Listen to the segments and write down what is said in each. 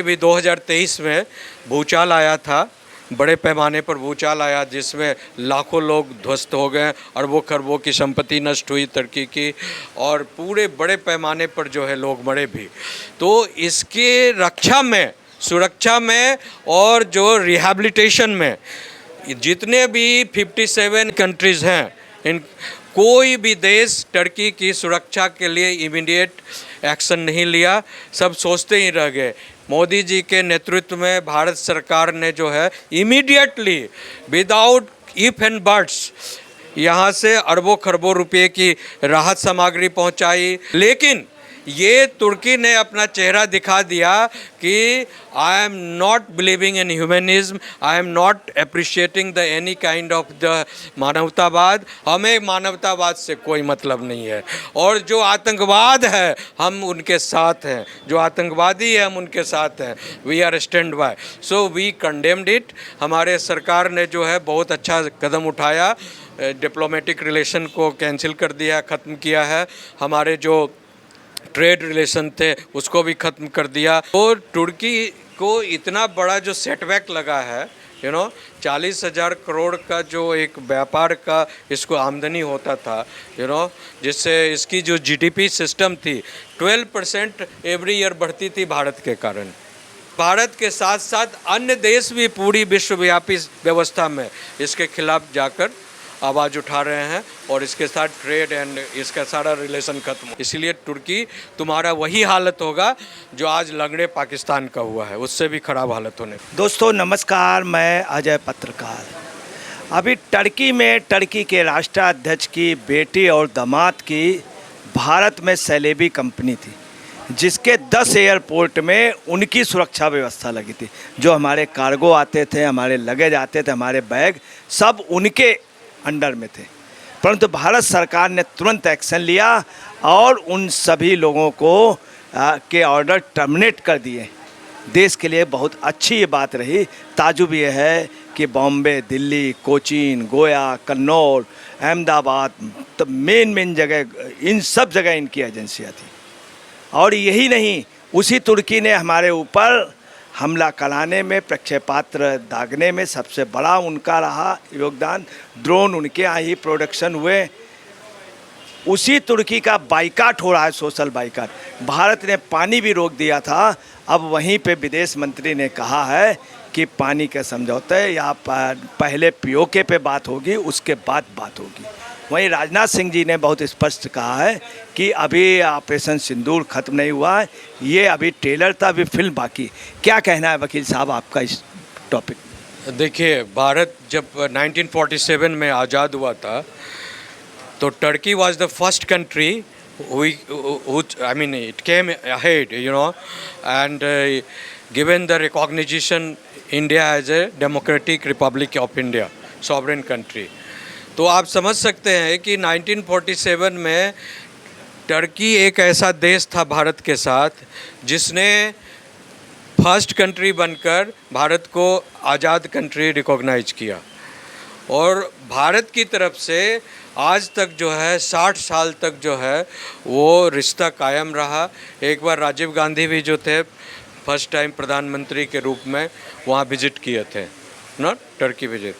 भी 2023 में भूचाल आया था, बड़े पैमाने पर भूचाल आया जिसमें लाखों लोग ध्वस्त हो गए, अरबों खरबों की संपत्ति नष्ट हुई टर्की की, और पूरे बड़े पैमाने पर जो है लोग मरे भी। तो इसके रक्षा में, सुरक्षा में और जो रिहैबिलिटेशन में जितने भी 57 कंट्रीज़ हैं, इन कोई भी देश टर्की की सुरक्षा के लिए इमीडिएट एक्शन नहीं लिया, सब सोचते ही रह गए। मोदी जी के नेतृत्व में भारत सरकार ने जो है immediately without if and buts यहाँ से अरबों खरबों रुपए की राहत सामग्री पहुँचाई। लेकिन ये तुर्की ने अपना चेहरा दिखा दिया कि I am not believing in humanism, I am not appreciating the any kind of the मानवतावाद। हमें मानवतावाद से कोई मतलब नहीं है, और जो आतंकवाद है हम उनके साथ हैं, जो आतंकवादी है हम उनके साथ हैं। We are stand by, so we condemned it. हमारे सरकार ने जो है बहुत अच्छा कदम उठाया, डिप्लोमेटिक रिलेशन को कैंसिल कर दिया, ख़त्म किया है। हमारे जो ट्रेड रिलेशन थे उसको भी ख़त्म कर दिया। और तुर्की को इतना बड़ा जो सेटबैक लगा है, 40,000 करोड़ का जो एक व्यापार का इसको आमदनी होता था, जिससे इसकी जो जीडीपी सिस्टम थी 12% एवरी ईयर बढ़ती थी भारत के कारण। भारत के साथ साथ अन्य देश भी पूरी विश्वव्यापी व्यवस्था में इसके खिलाफ जाकर आवाज़ उठा रहे हैं, और इसके साथ ट्रेड एंड इसका सारा रिलेशन खत्म। इसलिए तुर्की तुम्हारा वही हालत होगा जो आज लंगड़े पाकिस्तान का हुआ है, उससे भी ख़राब हालत होने। दोस्तों नमस्कार, मैं अजय पत्रकार। अभी टर्की में टर्की के राष्ट्राध्यक्ष की बेटी और दामाद की भारत में सैलेबी कंपनी थी, जिसके 10 एयरपोर्ट में उनकी सुरक्षा व्यवस्था लगी थी। जो हमारे कार्गो आते थे, हमारे लगेज आते थे, हमारे बैग सब उनके अंडर में थे। परंतु भारत सरकार ने तुरंत एक्शन लिया और उन सभी लोगों को के ऑर्डर टर्मिनेट कर दिए। देश के लिए बहुत अच्छी ये बात रही। ताजुब ये है कि बॉम्बे, दिल्ली, कोचीन, गोया, कन्नौज, अहमदाबाद, तो मेन जगह, इन सब जगह इनकी एजेंसियाँ थी। और यही नहीं, उसी तुर्की ने हमारे ऊपर हमला कराने में, प्रक्षेपास्त्र दागने में सबसे बड़ा उनका रहा योगदान। ड्रोन उनके यहाँ ही प्रोडक्शन हुए। उसी तुर्की का बाइकाट हो रहा है, सोशल बाइकाट। भारत ने पानी भी रोक दिया था। अब वहीं पे विदेश मंत्री ने कहा है कि पानी के समझौते या पहले पीओके पे बात होगी, उसके बाद बात होगी। वहीं राजनाथ सिंह जी ने बहुत स्पष्ट कहा है कि अभी ऑपरेशन सिंदूर ख़त्म नहीं हुआ है, ये अभी ट्रेलर था, अभी फिल्म बाकी। क्या कहना है वकील साहब आपका इस टॉपिक? देखिए, भारत जब 1947 में आज़ाद हुआ था तो Turkey was the first country it came ahead, and given the recognition India as a democratic republic of India, sovereign country। तो आप समझ सकते हैं कि 1947 में टर्की एक ऐसा देश था भारत के साथ जिसने फर्स्ट कंट्री बनकर भारत को आज़ाद कंट्री रिकॉग्नाइज किया, और भारत की तरफ से आज तक जो है 60 साल तक जो है वो रिश्ता कायम रहा। एक बार राजीव गांधी भी जो थे फर्स्ट टाइम प्रधानमंत्री के रूप में वहाँ विजिट किए थे, टर्की विजिट।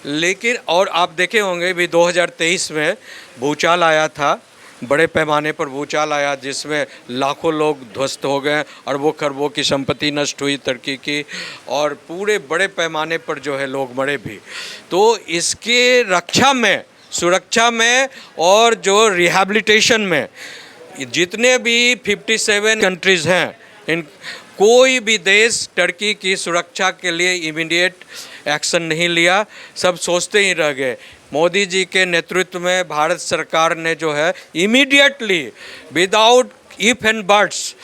लेकिन और आप देखे होंगे भी 2023 में भूचाल आया था, बड़े पैमाने पर भूचाल आया जिसमें लाखों लोग ध्वस्त हो गए, अरबों खरबों की संपत्ति नष्ट हुई टर्की की, और पूरे बड़े पैमाने पर जो है लोग मरे भी। तो इसके रक्षा में, सुरक्षा में और जो रिहैबिलिटेशन में जितने भी 57 कंट्रीज़ हैं, इन कोई भी देश टर्की की सुरक्षा के लिए इमीडिएट एक्शन नहीं लिया, सब सोचते ही रह गए। मोदी जी के नेतृत्व में भारत सरकार ने जो है immediately without if and buts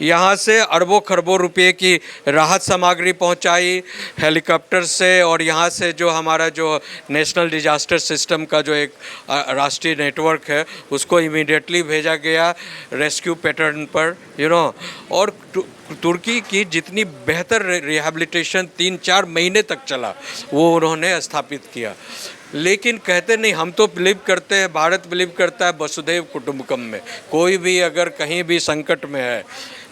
यहाँ से अरबों खरबों रुपए की राहत सामग्री पहुँचाई हेलीकॉप्टर से, और यहाँ से जो हमारा जो नेशनल डिजास्टर सिस्टम का जो एक राष्ट्रीय नेटवर्क है उसको इमीडिएटली भेजा गया रेस्क्यू पैटर्न पर, और तुर्की की जितनी बेहतर रिहैबिलिटेशन 3-4 महीने तक चला वो उन्होंने स्थापित किया। लेकिन कहते नहीं, हम तो बिलीव करते हैं, भारत बिलीव करता है वसुधैव कुटुंबकम में। कोई भी अगर कहीं भी संकट में है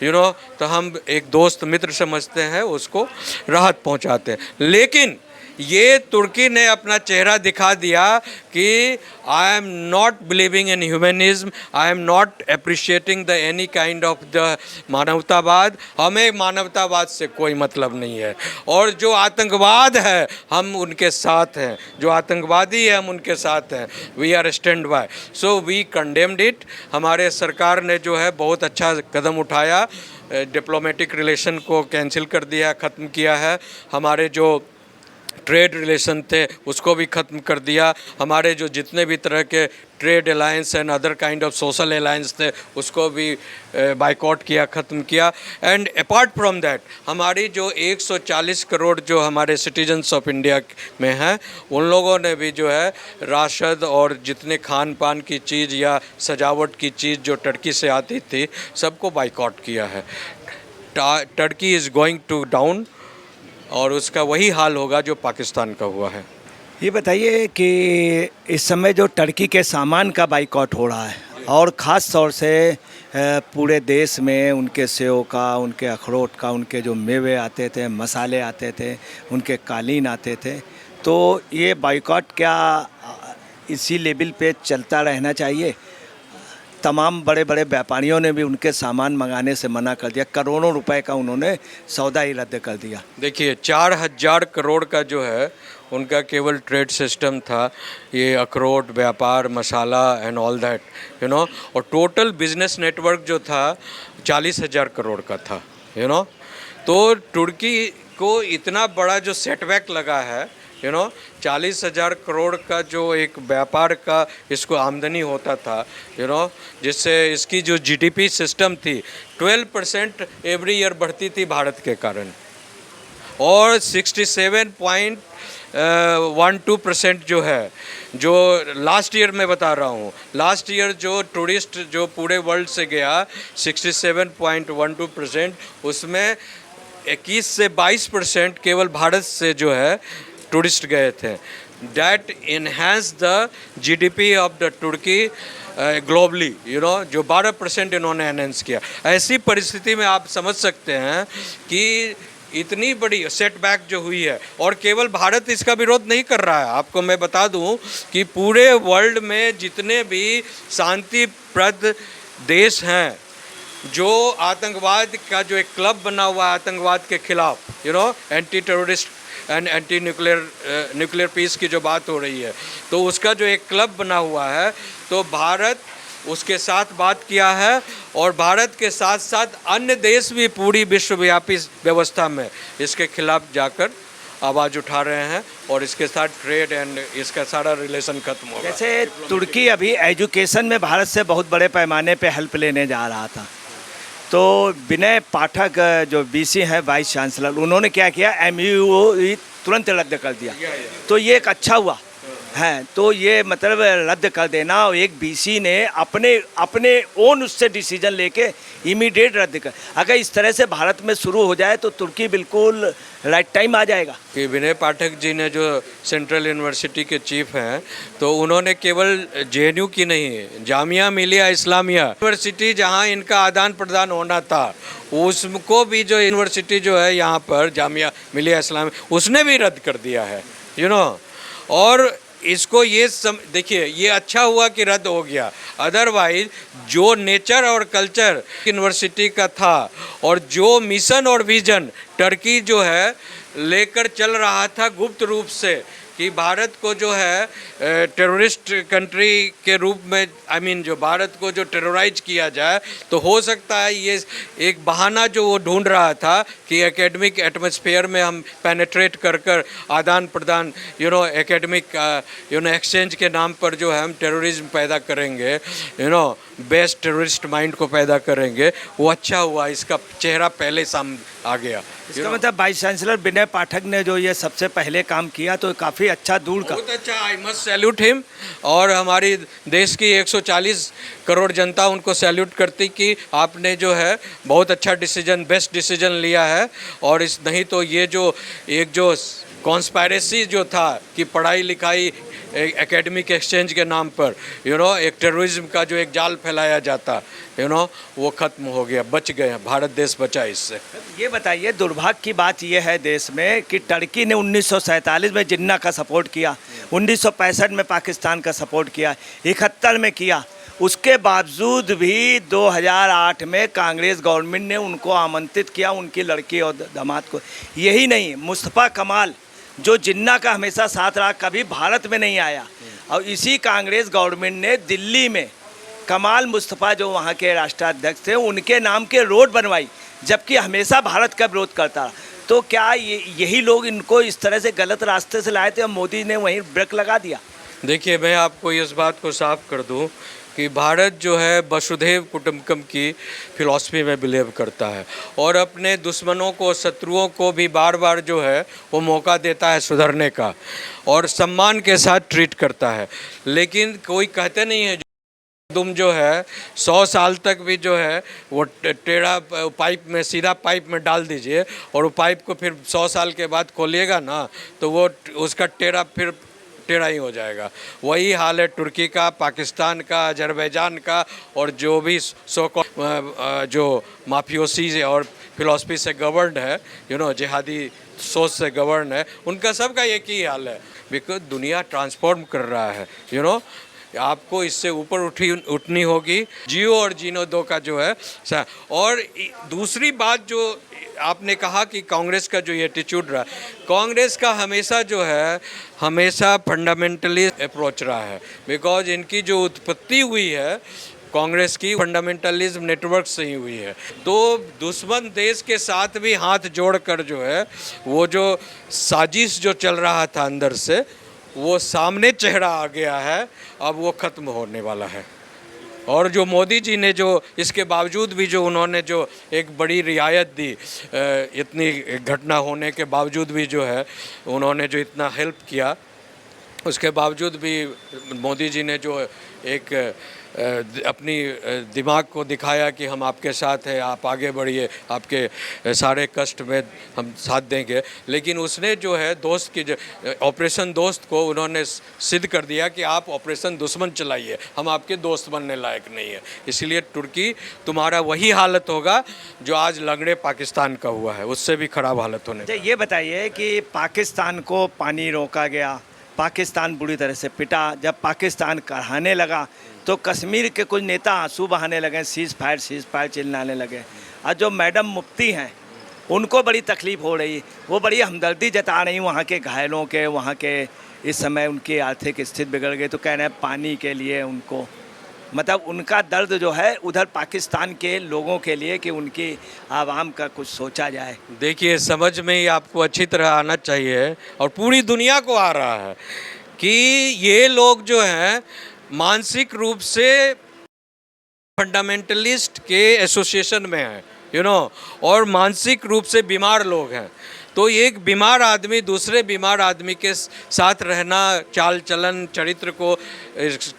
तो हम एक दोस्त मित्र समझते हैं, उसको राहत पहुंचाते हैं। लेकिन ये तुर्की ने अपना चेहरा दिखा दिया कि I am not believing in humanism, I am not appreciating the any kind of the मानवतावाद। हमें मानवतावाद से कोई मतलब नहीं है, और जो आतंकवाद है हम उनके साथ हैं, जो आतंकवादी है हम उनके साथ हैं। We are stand by, so we condemned it. हमारे सरकार ने जो है बहुत अच्छा कदम उठाया, डिप्लोमेटिक रिलेशन को कैंसिल कर दिया, ख़त्म किया है। हमारे जो ट्रेड रिलेशन थे उसको भी ख़त्म कर दिया। हमारे जो जितने भी तरह के trade alliance and other kind of social alliance थे उसको भी बाइकआउट किया, ख़त्म किया। एंड अपार्ट फ्रॉम दैट हमारी जो 140 करोड़ जो हमारे सिटीजन्स ऑफ इंडिया में हैं, उन लोगों ने भी जो है राशद और जितने खान पान की चीज़ या सजावट की चीज़ जो टर्की से आती थी सबको बाइकआउट किया है। Turkey is going to down, और उसका वही हाल होगा जो पाकिस्तान का हुआ है। ये बताइए कि इस समय जो टर्की के सामान का बाइकआउट हो रहा है, और ख़ास तौर से पूरे देश में उनके सेव का, उनके अखरोट का, उनके जो मेवे आते थे, मसाले आते थे, उनके कालीन आते थे, तो ये बाइकआउट क्या इसी लेवल पे चलता रहना चाहिए? तमाम बड़े बड़े व्यापारियों ने भी उनके सामान मंगाने से मना कर दिया, करोड़ों रुपए का उन्होंने सौदा ही रद्द कर दिया। देखिए 4000 करोड़ का जो है उनका केवल ट्रेड सिस्टम था, ये अखरोट व्यापार, मसाला एंड ऑल दैट, और टोटल बिजनेस नेटवर्क जो था 40,000 करोड़ का था, तो तुर्की को इतना बड़ा जो सेटबैक लगा है, 40,000 करोड़ का जो एक व्यापार का इसको आमदनी होता था, जिससे इसकी जो जीडीपी सिस्टम थी 12% एवरी ईयर बढ़ती थी भारत के कारण, और 67.12% जो है, जो लास्ट ईयर मैं बता रहा हूँ, लास्ट ईयर जो टूरिस्ट जो पूरे वर्ल्ड से गया 67.12%, उसमें 21 से 22% केवल भारत से जो है टूरिस्ट गए थे। That enhance the GDP of the Turkey globally, जो 12% इन्होंने एनहेंस किया। ऐसी परिस्थिति में आप समझ सकते हैं कि इतनी बड़ी सेटबैक जो हुई है, और केवल भारत इसका विरोध नहीं कर रहा है। आपको मैं बता दूं कि पूरे वर्ल्ड में जितने भी शांतिप्रद देश हैं, जो आतंकवाद का जो एक क्लब बना हुआ है आतंकवाद के खिलाफ, anti terrorist and anti nuclear peace की जो बात हो रही है, तो उसका जो एक क्लब बना हुआ है, तो भारत उसके साथ बात किया है, और भारत के साथ साथ अन्य देश भी पूरी विश्वव्यापी व्यवस्था में इसके खिलाफ जाकर आवाज़ उठा रहे हैं, और इसके साथ ट्रेड एंड इसका सारा रिलेशन खत्म होगा। जैसे तुर्की अभी एजुकेशन में भारत से बहुत बड़े पैमाने पे हेल्प लेने जा रहा था, तो विनय पाठक जो बीसी हैं वाइस चांसलर, उन्होंने क्या किया, MOU तुरंत रद्द कर दिया। तो ये एक अच्छा हुआ है, तो ये मतलब रद्द कर देना, और एक बीसी ने अपने ओन उससे डिसीजन लेके इमीडिएट रद्द कर, अगर इस तरह से भारत में शुरू हो जाए तो तुर्की बिल्कुल राइट टाइम आ जाएगा। कि विनय पाठक जी ने जो सेंट्रल यूनिवर्सिटी के चीफ हैं, तो उन्होंने केवल JNU की नहीं, जामिया मिलिया इस्लामिया यूनिवर्सिटी जहां इनका आदान प्रदान होना था, उसको भी जो यूनिवर्सिटी जो है यहाँ पर जामिया मिलिया इस्लामिया, उसने भी रद्द कर दिया है, और इसको ये देखिए, ये अच्छा हुआ कि रद्द हो गया। अदरवाइज जो नेचर और कल्चर यूनिवर्सिटी का था, और जो मिशन और विजन टर्की जो है लेकर चल रहा था गुप्त रूप से, कि भारत को जो है टेररिस्ट कंट्री के रूप में, जो भारत को जो टेरराइज किया जाए, तो हो सकता है ये एक बहाना जो वो ढूंढ रहा था कि एकेडमिक एटमॉस्फेयर में हम पेनेट्रेट कर आदान प्रदान, एकेडमिक एक्सचेंज के नाम पर जो है हम टेररिज्म पैदा करेंगे, बेस्ट टेररिस्ट माइंड को पैदा करेंगे। वो अच्छा हुआ, इसका चेहरा पहले सामने आ गया। इसका मतलब वाइस चांसलर विनय पाठक ने जो ये सबसे पहले काम किया, तो काफ़ी अच्छा दूर का, बहुत अच्छा, आई मस्ट सैल्यूट हिम, और हमारी देश की 140 करोड़ जनता उनको सैल्यूट करती कि आपने जो है बहुत अच्छा डिसीजन, बेस्ट डिसीजन लिया है। और नहीं तो ये जो एक जो कॉन्स्पायरेसी जो था कि पढ़ाई लिखाई एकेडमिक एक्सचेंज के नाम पर एक टेररिज्म का जो एक जाल फैलाया जाता वो ख़त्म हो गया, बच गए हैं, भारत देश बचा इससे। ये बताइए, दुर्भाग्य की बात यह है देश में कि टर्की ने 1947 में जिन्ना का सपोर्ट किया, 1965 में पाकिस्तान का सपोर्ट किया, 71 में किया, उसके बावजूद भी 2008 में कांग्रेस गवर्नमेंट ने उनको आमंत्रित किया, उनकी लड़की और दामाद को। यही नहीं, मुस्तफ़ा कमाल जो जिन्ना का हमेशा साथ रहा, कभी भारत में नहीं आया, और इसी कांग्रेस गवर्नमेंट ने दिल्ली में कमाल मुस्तफ़ा जो वहाँ के राष्ट्राध्यक्ष थे उनके नाम के रोड बनवाई, जबकि हमेशा भारत का विरोध करता रहा। तो क्या यही लोग इनको इस तरह से गलत रास्ते से लाए थे और मोदी ने वहीं ब्रेक लगा दिया? देखिए, मैं आपको इस बात को साफ कर दूं कि भारत जो है वसुधैव कुटुंबकम की फ़िलॉसफी में बिलीव करता है और अपने दुश्मनों को, शत्रुओं को भी बार बार जो है वो मौका देता है सुधरने का और सम्मान के साथ ट्रीट करता है। लेकिन कोई कहते नहीं है तुम जो है 100 साल तक भी जो है वो टेढ़ा पाइप में, सीधा पाइप में डाल दीजिए और वो पाइप को फिर 100 साल के बाद खोलिएगा ना तो वो उसका टेढ़ा फिर टेढ़ा ही हो जाएगा। वही हाल है तुर्की का, पाकिस्तान का, अजरबैजान का और जो भी जो माफियोसी और फिलॉसफी से गवर्न है, जिहादी सोच से गवर्न है, उनका सबका एक ही हाल है। बिकॉज दुनिया ट्रांसफॉर्म कर रहा है, आपको इससे ऊपर उठनी होगी। जियो और जीनो दो का जो है। और दूसरी बात जो आपने कहा कि कांग्रेस का जो एटीट्यूड रहा, कांग्रेस का हमेशा जो है हमेशा फंडामेंटलिस्ट अप्रोच रहा है। बिकॉज इनकी जो उत्पत्ति हुई है कांग्रेस की फंडामेंटलिज्म नेटवर्क से ही हुई है। तो दुश्मन देश के साथ भी हाथ जोड़कर जो है वो जो साजिश जो चल रहा था अंदर से, वो सामने चेहरा आ गया है, अब वो ख़त्म होने वाला है। और जो मोदी जी ने जो इसके बावजूद भी जो उन्होंने जो एक बड़ी रियायत दी, इतनी घटना होने के बावजूद भी जो है उन्होंने जो इतना हेल्प किया, उसके बावजूद भी मोदी जी ने जो एक अपनी दिमाग को दिखाया कि हम आपके साथ हैं, आप आगे बढ़िए, आपके सारे कष्ट में हम साथ देंगे। लेकिन उसने जो है दोस्त की ऑपरेशन दोस्त को उन्होंने सिद्ध कर दिया कि आप ऑपरेशन दुश्मन चलाइए, हम आपके दोस्त बनने लायक नहीं है। इसलिए तुर्की तुम्हारा वही हालत होगा जो आज लंगड़े पाकिस्तान का हुआ है, उससे भी ख़राब हालत होने। ये बताइए कि पाकिस्तान को पानी रोका गया, पाकिस्तान बुरी तरह से पिटा, जब पाकिस्तान कराने लगा तो कश्मीर के कुछ नेता आंसू बहाने लगे, सीज़ फायर चिल्लाने लगे। और जो मैडम मुफ्ती हैं उनको बड़ी तकलीफ़ हो रही, वो बड़ी हमदर्दी जता रही वहाँ के घायलों के, वहाँ के इस समय उनकी आर्थिक स्थिति बिगड़ गई, तो कह रहे हैं पानी के लिए उनको, मतलब उनका दर्द जो है उधर पाकिस्तान के लोगों के लिए कि उनकी आवाम का कुछ सोचा जाए। देखिए, समझ में ही आपको अच्छी तरह आना चाहिए और पूरी दुनिया को आ रहा है कि ये लोग जो हैं मानसिक रूप से फंडामेंटलिस्ट के एसोसिएशन में हैं, और मानसिक रूप से बीमार लोग हैं। तो एक बीमार आदमी दूसरे बीमार आदमी के साथ रहना, चाल चलन, चरित्र को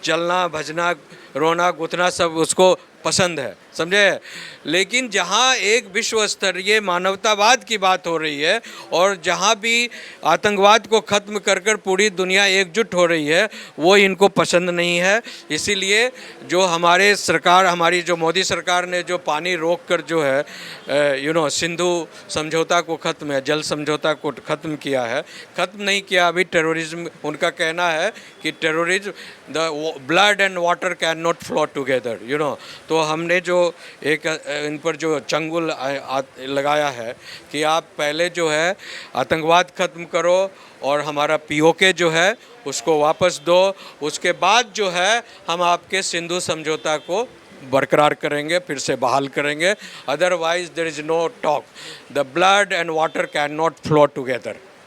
चलना, भजना, रोना, गुथना सब उसको पसंद है, समझे। लेकिन जहाँ एक विश्व स्तरीय मानवतावाद की बात हो रही है और जहाँ भी आतंकवाद को ख़त्म कर कर पूरी दुनिया एकजुट हो रही है, वो इनको पसंद नहीं है। इसीलिए जो हमारी जो मोदी सरकार ने जो पानी रोक कर जो है सिंधु समझौता को ख़त्म है, जल समझौता को ख़त्म किया है, ख़त्म नहीं किया अभी। टेररिज्म, उनका कहना है कि terrorism, the blood and water can not flow together, तो हमने जो एक इन पर जो चंगुल लगाया है कि आप पहले जो है आतंकवाद ख़त्म करो और हमारा पीओके जो है उसको वापस दो, उसके बाद जो है हम आपके सिंधु समझौता को बरकरार करेंगे, फिर से बहाल करेंगे। Otherwise there is no talk, the blood and water can not flow together.